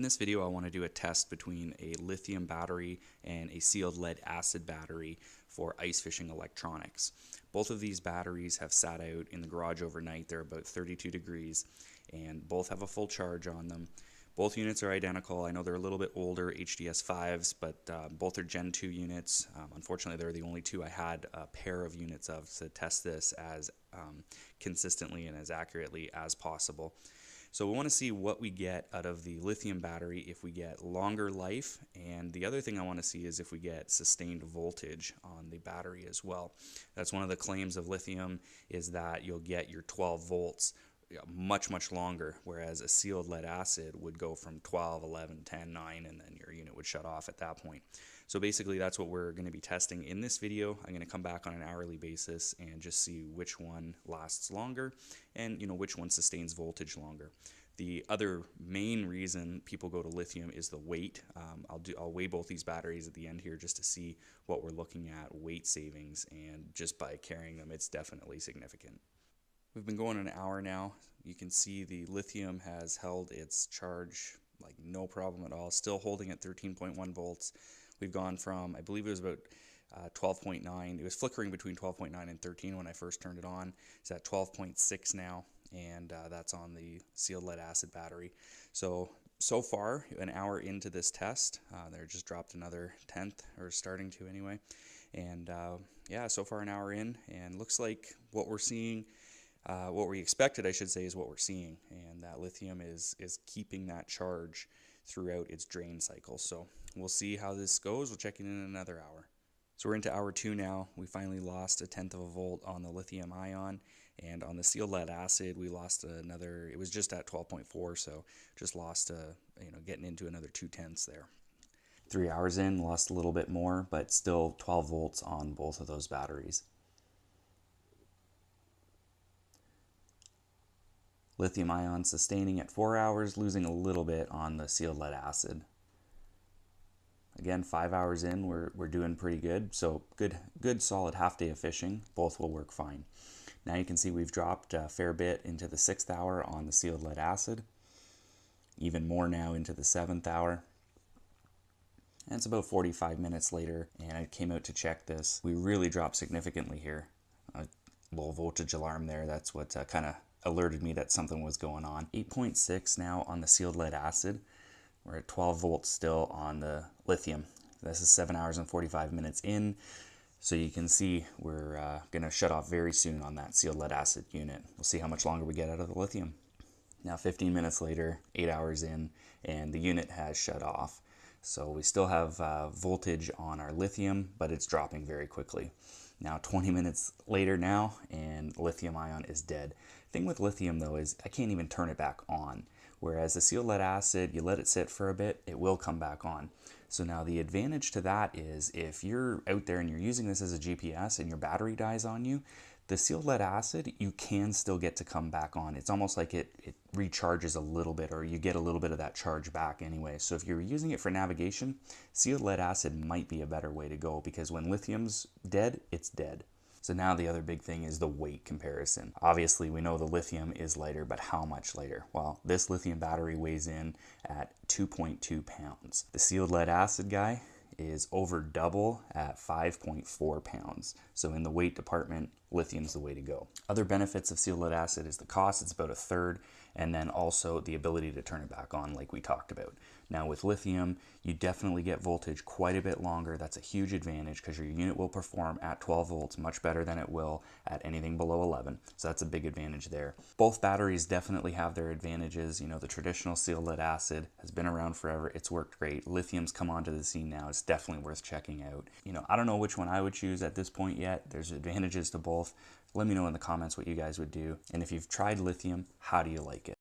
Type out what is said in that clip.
In this video, I want to do a test between a lithium battery and a sealed lead acid battery for ice fishing electronics. Both of these batteries have sat out in the garage overnight. They're about 32 degrees and both have a full charge on them. Both units are identical. I know they're a little bit older HDS 5s, but both are Gen 2 units. Unfortunately, they're the only two I had a pair of units of to test this as consistently and as accurately as possible. So we want to see what we get out of the lithium battery if we get longer life, and the other thing I want to see is if we get sustained voltage on the battery as well. That's one of the claims of lithium, is that you'll get your 12 volts much longer, whereas a sealed lead acid would go from 12, 11, 10, 9, and then your unit would shut off at that point. So basically that's what we're going to be testing in this video. I'm going to come back on an hourly basis and just see which one lasts longer and which one sustains voltage longer. The other main reason people go to lithium is the weight. I'll weigh both these batteries at the end here just to see what we're looking at, weight savings, and just by carrying them it's definitely significant. We've been going an hour now. You can see the lithium has held its charge like no problem at all, still holding at 13.1 volts. We've gone from, I believe it was about 12.9. It was flickering between 12.9 and 13 when I first turned it on. It's at 12.6 now, and that's on the sealed lead acid battery. So far, an hour into this test, they just dropped another tenth, or starting to anyway. And yeah, so far an hour in, and looks like what we're seeing, what we expected, I should say, is what we're seeing, and that lithium is keeping that charge throughout its drain cycle. So we'll see how this goes. We'll check in another hour. So we're into hour 2 now. We finally lost 1/10 of a volt on the lithium ion, and on the sealed lead acid we lost another. It was just at 12.4, so just lost getting into another 2/10 there. 3 hours in, lost a little bit more, but still 12 volts on both of those batteries. Lithium ion sustaining at 4 hours, losing a little bit on the sealed lead acid. Again, 5 hours in, we're doing pretty good. So good solid half day of fishing. Both will work fine. Now you can see we've dropped a fair bit into the 6th hour on the sealed lead acid. Even more now into the 7th hour. And it's about 45 minutes later, and I came out to check this. We really dropped significantly here. A low voltage alarm there. That's what kind of alerted me that something was going on. 8.6 now on the sealed lead acid. We're at 12 volts still on the lithium. This is 7 hours and 45 minutes in. So you can see we're going to shut off very soon on that sealed lead acid unit. We'll see how much longer we get out of the lithium. Now 15 minutes later, 8 hours in, and the unit has shut off. So we still have voltage on our lithium, but it's dropping very quickly. Now 20 minutes later now, and lithium ion is dead. Thing with lithium though is I can't even turn it back on. Whereas the sealed lead acid, you let it sit for a bit, it will come back on. So now the advantage to that is if you're out there and you're using this as a GPS and your battery dies on you, the sealed lead acid, you can still get to come back on. It's almost like it recharges a little bit, or you get a little bit of that charge back anyway. So if you're using it for navigation, sealed lead acid might be a better way to go, because when lithium's dead, it's dead. So now the other big thing is the weight comparison. Obviously we know the lithium is lighter, but how much lighter? Well, this lithium battery weighs in at 2.2 pounds. The sealed lead acid guy is over double at 5.4 pounds. So in the weight department, lithium's the way to go. Other benefits of sealed lead acid is the cost. It's about 1/3, and then also the ability to turn it back on like we talked about. Now with lithium, you definitely get voltage quite a bit longer. That's a huge advantage because your unit will perform at 12 volts much better than it will at anything below 11. So that's a big advantage there. Both batteries definitely have their advantages. The traditional sealed lead acid has been around forever. It's worked great. Lithium's come onto the scene now. It's definitely worth checking out. I don't know which one I would choose at this point yet. There's advantages to both. Let me know in the comments what you guys would do. And if you've tried lithium, how do you like it?